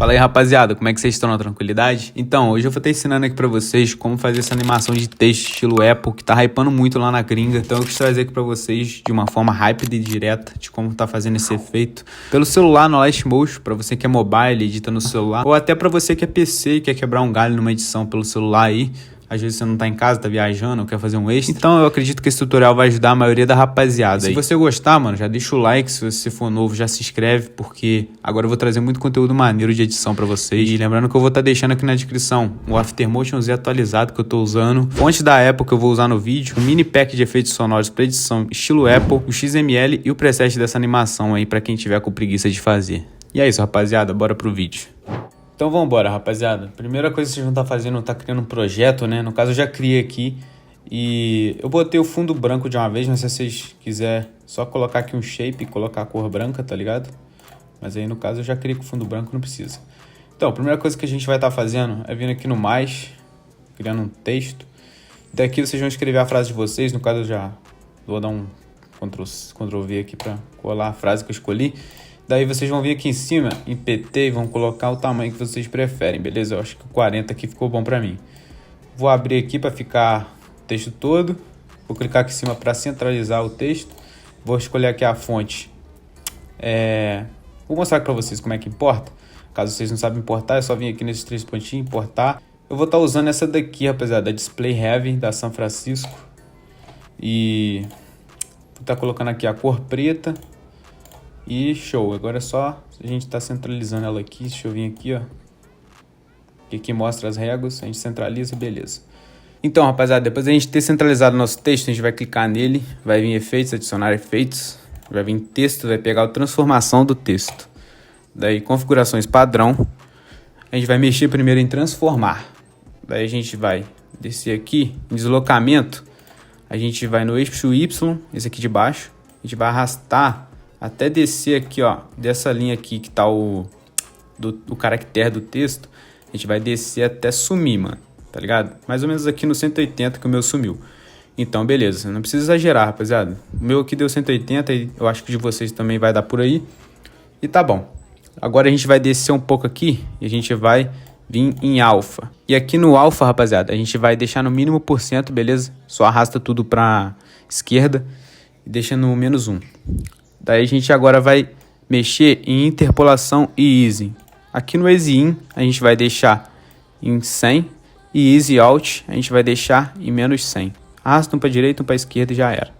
Fala aí, rapaziada, como é que vocês estão na tranquilidade? Então, hoje eu vou estar ensinando aqui pra vocês como fazer essa animação de texto estilo Apple, que tá hypando muito lá na gringa. Então eu quis trazer aqui pra vocês de uma forma rápida e direta de como tá fazendo esse efeito. Pelo celular no Lightmotion, pra você que é mobile, edita no celular, ou até pra você que é PC e quer quebrar um galho numa edição pelo celular aí. Às vezes você não tá em casa, tá viajando ou quer fazer um extra. Então eu acredito que esse tutorial vai ajudar a maioria da rapaziada aí. Se você gostar, mano, já deixa o like. Se você for novo, já se inscreve, porque agora eu vou trazer muito conteúdo maneiro de edição pra vocês. E lembrando que eu vou estar deixando aqui na descrição o Aftermotion Z atualizado que eu tô usando, fonte da Apple que eu vou usar no vídeo, um mini pack de efeitos sonoros pra edição estilo Apple, o XML e o preset dessa animação aí pra quem tiver com preguiça de fazer. E é isso, rapaziada, bora pro vídeo. Então vambora, rapaziada. Primeira coisa que vocês vão estar fazendo, tá criando um projeto, né? No caso eu já criei aqui e eu botei o fundo branco de uma vez, mas se vocês quiserem só colocar aqui um shape e colocar a cor branca, tá ligado? Mas aí no caso eu já criei com fundo branco, não precisa. Então, a primeira coisa que a gente vai estar fazendo é vir aqui no mais, criando um texto. Daqui vocês vão escrever a frase de vocês, no caso eu já vou dar um Ctrl V aqui pra colar a frase que eu escolhi. Daí vocês vão vir aqui em cima, em PT, e vão colocar o tamanho que vocês preferem, beleza? Eu acho que o 40 aqui ficou bom pra mim. Vou abrir aqui para ficar o texto todo. Vou clicar aqui em cima para centralizar o texto. Vou escolher aqui a fonte. Vou mostrar para vocês como é que importa. Caso vocês não sabem importar, é só vir aqui nesses 3 pontinhos, importar. Eu vou estar usando essa daqui, rapaziada, da Display Heavy, da São Francisco. E vou estar colocando aqui a cor preta. E show, agora é só a gente tá centralizando ela aqui. Deixa eu vir aqui, ó, que aqui mostra as réguas, a gente centraliza, beleza. Então, rapaziada, depois da gente ter centralizado o nosso texto, a gente vai clicar nele, vai vir efeitos, adicionar efeitos, vai vir texto, vai pegar a transformação do texto. Daí configurações padrão, a gente vai mexer primeiro em transformar. Daí a gente vai descer aqui em deslocamento, a gente vai no eixo Y, esse aqui de baixo, a gente vai arrastar até descer aqui, ó, dessa linha aqui que tá o caractere do texto. A gente vai descer até sumir, mano, tá ligado? Mais ou menos aqui no 180 que o meu sumiu. Então, beleza, não precisa exagerar, rapaziada. O meu aqui deu 180 e eu acho que de vocês também vai dar por aí. E tá bom. Agora a gente vai descer um pouco aqui e a gente vai vir em alfa. E aqui no alfa, rapaziada, a gente vai deixar no mínimo por cento, beleza? Só arrasta tudo pra esquerda e deixa no -1. Daí a gente agora vai mexer em interpolação e easing. Aqui no easy in a gente vai deixar em 100 e easy out a gente vai deixar em -100. Arrasta um para direita, um para esquerda e já era.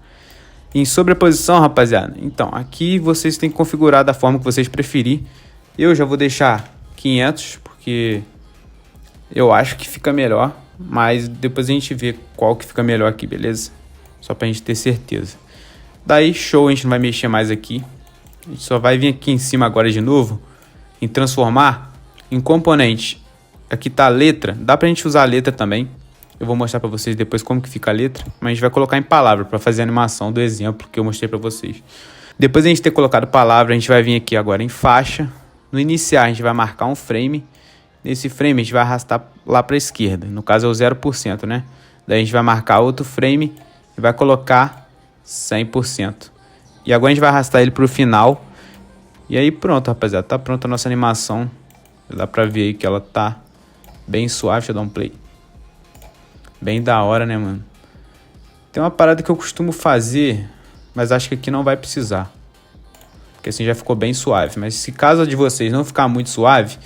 Em sobreposição, rapaziada, então aqui vocês têm que configurar da forma que vocês preferirem. Eu já vou deixar 500 porque eu acho que fica melhor, mas depois a gente vê qual que fica melhor aqui, beleza? Só pra gente ter certeza. Daí, show, a gente não vai mexer mais aqui. A gente só vai vir aqui em cima agora de novo, em transformar, em componente. Aqui tá a letra, dá pra gente usar a letra também. Eu vou mostrar pra vocês depois como que fica a letra, mas a gente vai colocar em palavra pra fazer a animação do exemplo que eu mostrei pra vocês. Depois de a gente ter colocado palavra, a gente vai vir aqui agora em faixa. No iniciar, a gente vai marcar um frame. Nesse frame, a gente vai arrastar lá pra esquerda. No caso é o 0%, né? Daí a gente vai marcar outro frame e vai colocar 100%. E agora a gente vai arrastar ele pro final. E aí pronto, rapaziada. Tá pronta a nossa animação. Dá pra ver aí que ela tá bem suave. Deixa eu dar um play. Bem da hora, né, mano? Tem uma parada que eu costumo fazer, mas acho que aqui não vai precisar. Porque assim já ficou bem suave. Mas se caso a de vocês não ficar muito suave,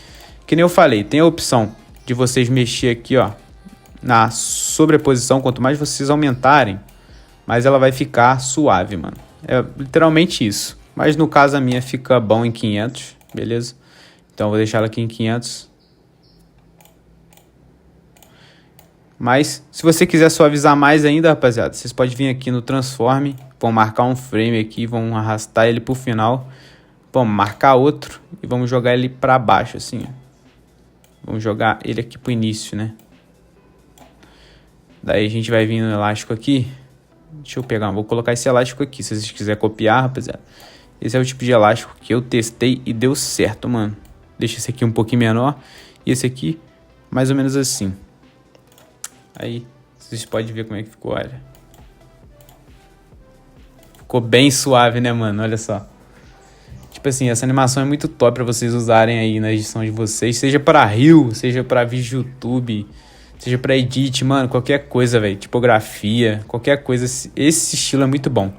que nem eu falei, tem a opção de vocês mexer aqui, ó, na sobreposição. Quanto mais vocês aumentarem, mas ela vai ficar suave, mano. É literalmente isso. Mas no caso a minha fica bom em 500, beleza? Então eu vou deixar ela aqui em 500. Mas se você quiser suavizar mais ainda, rapaziada, vocês podem vir aqui no Transform. Vão marcar um frame aqui, vão arrastar ele pro final. Vamos marcar outro e vamos jogar ele pra baixo, assim, ó. Vamos jogar ele aqui pro início, né? Daí a gente vai vir no elástico aqui. Deixa eu pegar, vou colocar esse elástico aqui, se vocês quiserem copiar, rapaziada. Esse é o tipo de elástico que eu testei e deu certo, mano. Deixa esse aqui um pouquinho menor e esse aqui mais ou menos assim. Aí, vocês podem ver como é que ficou, olha. Ficou bem suave, né, mano? Olha só. Tipo Tipo assim, essa animação é muito top pra vocês usarem aí na edição de vocês. Seja pra Reel, seja pra vídeo YouTube, seja pra edit, mano, qualquer coisa, velho. Tipografia, qualquer coisa. Esse estilo é muito bom.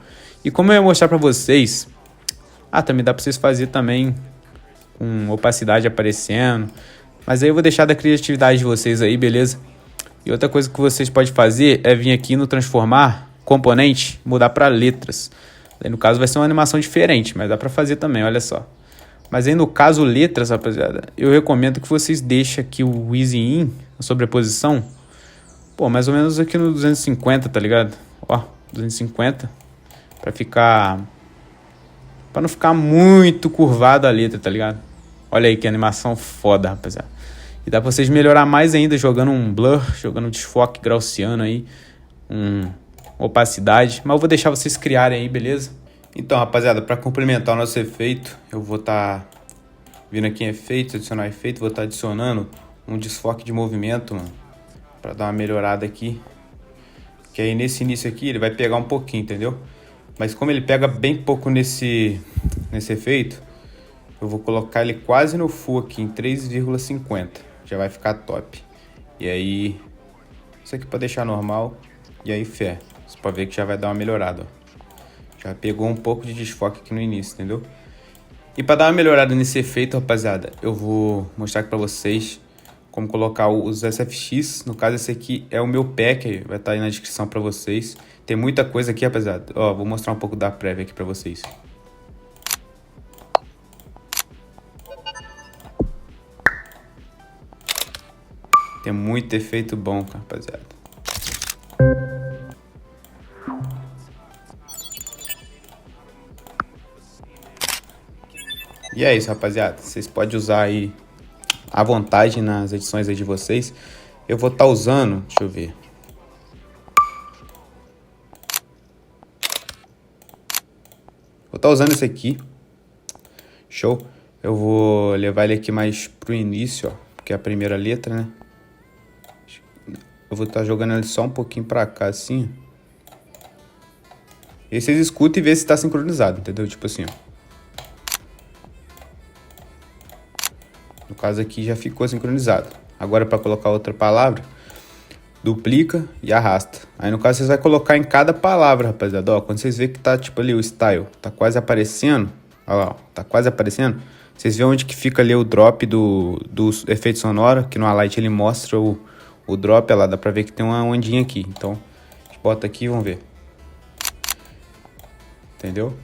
E como eu ia mostrar pra vocês... também dá pra vocês fazer também com opacidade aparecendo. Mas aí eu vou deixar da criatividade de vocês aí, beleza? E outra coisa que vocês podem fazer é vir aqui no transformar componente, mudar pra letras. Aí no caso vai ser uma animação diferente, mas dá pra fazer também, olha só. Mas aí no caso letras, rapaziada, eu recomendo que vocês deixem aqui o Easy In, a sobreposição, pô, mais ou menos aqui no 250, tá ligado? Ó, 250, pra ficar... Pra não ficar muito curvado a letra, tá ligado? Olha aí que animação foda, rapaziada. E dá pra vocês melhorar mais ainda jogando um blur, jogando um desfoque gaussiano aí, opacidade. Mas eu vou deixar vocês criarem aí, beleza? Então, rapaziada, pra complementar o nosso efeito, eu vou estar vindo aqui em efeitos, adicionar efeito, vou estar adicionando um desfoque de movimento, mano, pra dar uma melhorada aqui. Que aí nesse início aqui ele vai pegar um pouquinho, entendeu? Mas como ele pega bem pouco nesse efeito, eu vou colocar ele quase no full aqui, em 3,50. Já vai ficar top. E aí, isso aqui para deixar normal. E aí, fé. Você pode ver que já vai dar uma melhorada, ó. Já pegou um pouco de desfoque aqui no início, entendeu? E para dar uma melhorada nesse efeito, rapaziada, eu vou mostrar aqui para vocês como colocar os SFX. No caso, esse aqui é o meu pack, vai estar aí na descrição para vocês. Tem muita coisa aqui, rapaziada. Ó, vou mostrar um pouco da prévia aqui para vocês. Tem muito efeito bom, rapaziada. E é isso, rapaziada. Vocês podem usar aí à vontade nas edições aí de vocês. Eu vou estar usando, deixa eu ver. Vou estar usando esse aqui. Show. Eu vou levar ele aqui mais pro início, ó, porque é a primeira letra, né? Eu vou estar jogando ele só um pouquinho pra cá, assim. E aí vocês escutam e vê se tá sincronizado, entendeu? Tipo assim, ó. No caso aqui já ficou sincronizado. Agora para colocar outra palavra, duplica e arrasta. Aí no caso vocês vão colocar em cada palavra, rapaziada. Ó, quando vocês verem que tá tipo ali o style, tá quase aparecendo. Olha lá, ó, tá quase aparecendo. Vocês veem onde que fica ali o drop do efeito sonoro, que no Alight ele mostra o drop, lá dá pra ver que tem uma ondinha aqui. Então, a gente bota aqui e vamos ver. Entendeu?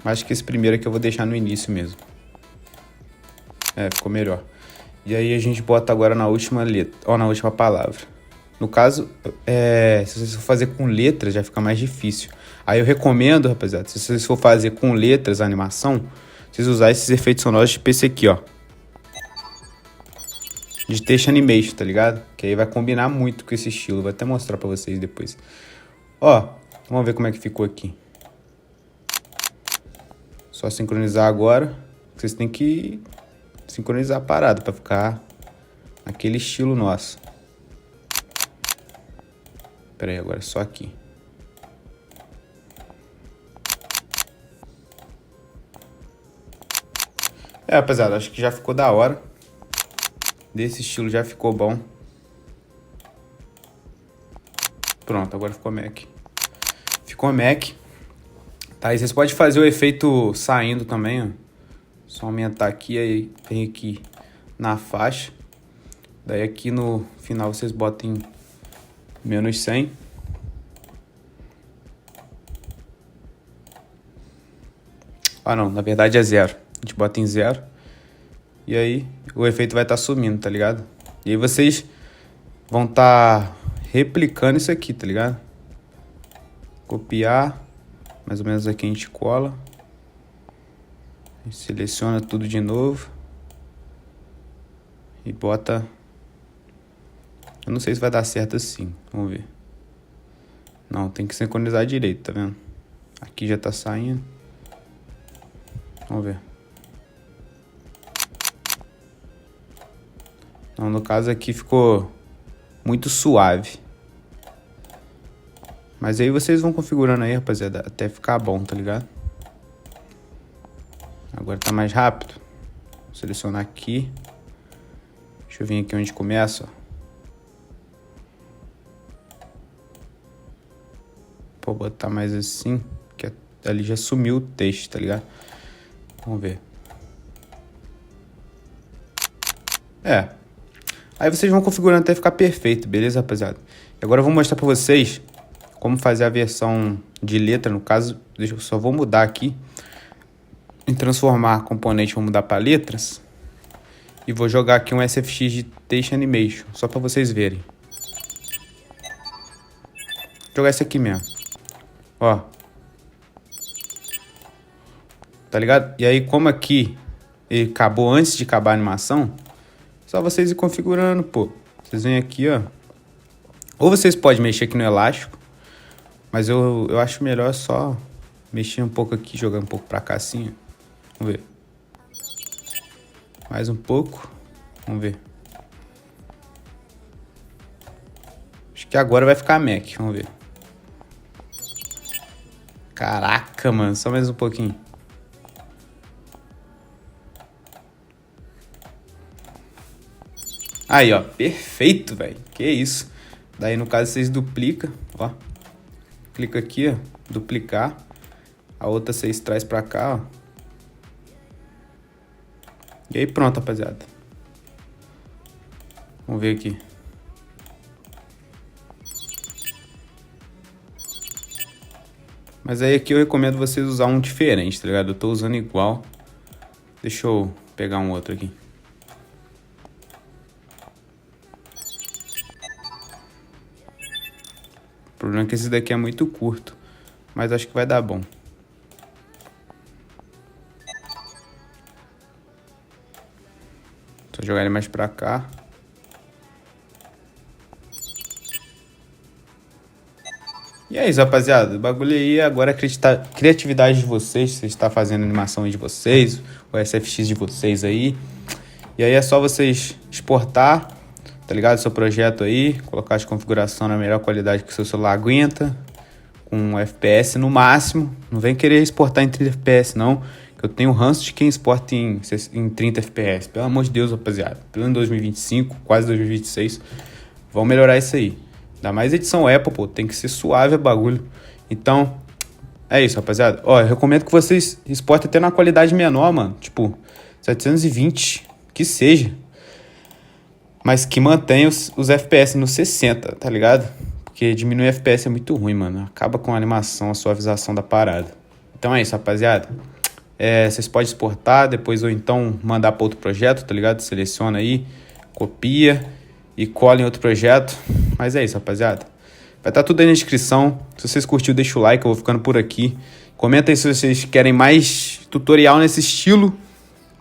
Acho que esse primeiro aqui eu vou deixar no início mesmo. É, ficou melhor. E aí a gente bota agora na última letra, ó, na última palavra. No caso, se vocês for fazer com letras, já fica mais difícil. Aí eu recomendo, rapaziada, se vocês for fazer com letras a animação, vocês usar esses efeitos sonoros tipo esse aqui, ó. De Text Animation, tá ligado? Que aí vai combinar muito com esse estilo. Vou até mostrar pra vocês depois. Ó, vamos ver como é que ficou aqui. Só sincronizar agora. Vocês têm que sincronizar a parada pra ficar naquele estilo nosso. Pera aí, agora é só aqui. Rapaziada, acho que já ficou da hora. Desse estilo já ficou bom. Pronto, agora ficou Mac. Ficou Mac. Tá, e vocês podem fazer o efeito saindo também, ó. Só aumentar aqui, aí vem aqui na faixa. Daí aqui no final vocês botem menos 100. Ah não, na verdade é 0. A gente bota em 0. E aí o efeito vai estar sumindo, tá ligado? E aí vocês vão estar replicando isso aqui, tá ligado? Copiar. Mais ou menos aqui a gente cola. A gente seleciona tudo de novo. E bota... Eu não sei se vai dar certo assim. Vamos ver. Não, tem que sincronizar direito, tá vendo? Aqui já tá saindo. Vamos ver. Não, no caso aqui ficou muito suave. Mas aí vocês vão configurando aí, rapaziada, até ficar bom, tá ligado? Agora tá mais rápido. Vou selecionar aqui. Deixa eu vir aqui onde começa, ó. Vou botar mais assim, que ali já sumiu o texto, tá ligado? Vamos ver. Aí vocês vão configurando até ficar perfeito, beleza, rapaziada? E agora eu vou mostrar pra vocês como fazer a versão de letra, no caso, eu só vou mudar aqui. Em transformar componente, vou mudar para letras. E vou jogar aqui um SFX de Text Animation, só para vocês verem. Vou jogar esse aqui mesmo. Ó. Tá ligado? E aí, como aqui ele acabou antes de acabar a animação, só vocês ir configurando, pô. Vocês vêm aqui, ó. Ou vocês podem mexer aqui no elástico, mas eu acho melhor só mexer um pouco aqui, jogar um pouco pra cá assim, ó. Vamos ver. Mais um pouco. Vamos ver. Acho que agora vai ficar Mac. Vamos ver. Caraca, mano. Só mais um pouquinho. Aí, ó. Perfeito, velho. Que isso. Daí, no caso, vocês duplicam. Ó. Clica aqui, ó. Duplicar. A outra vocês traz pra cá, ó. E aí pronto, rapaziada. Vamos ver aqui. Mas aí aqui eu recomendo vocês usar um diferente, tá ligado? Eu tô usando igual. Deixa eu pegar um outro aqui. O problema é que esse daqui é muito curto. Mas acho que vai dar bom. Só jogar ele mais pra cá. E é isso, rapaziada. O bagulho aí agora é acreditar criatividade de vocês. Vocês estão fazendo a animação aí de vocês, o SFX de vocês aí. E aí é só vocês exportar, tá ligado? Seu projeto aí, colocar as configurações na melhor qualidade que o seu celular aguenta, com FPS no máximo. Não vem querer exportar em 30 FPS não, que eu tenho ranço de quem exporta em 30 FPS. Pelo amor de Deus, rapaziada. Pelo ano 2025, quase 2026, vão melhorar isso aí. Ainda mais edição Apple, pô, tem que ser suave o bagulho. Então, é isso, rapaziada. Ó, eu recomendo que vocês exportem até na qualidade menor, mano. Tipo, 720, que seja. Mas que mantenha os FPS no 60, tá ligado? Porque diminuir FPS é muito ruim, mano. Acaba com a animação, a suavização da parada. Então é isso, rapaziada. Vocês podem exportar, depois ou então mandar para outro projeto, tá ligado? Seleciona aí, copia e cola em outro projeto. Mas é isso, rapaziada. Vai estar tudo aí na descrição. Se vocês curtiram, deixa o like, eu vou ficando por aqui. Comenta aí se vocês querem mais tutorial nesse estilo,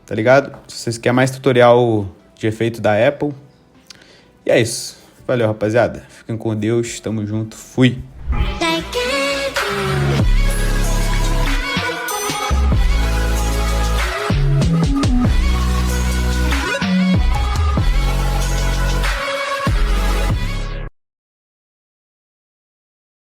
tá ligado? Se vocês querem mais tutorial de efeito da Apple. E é isso. Valeu, rapaziada. Fiquem com Deus. Tamo junto. Fui.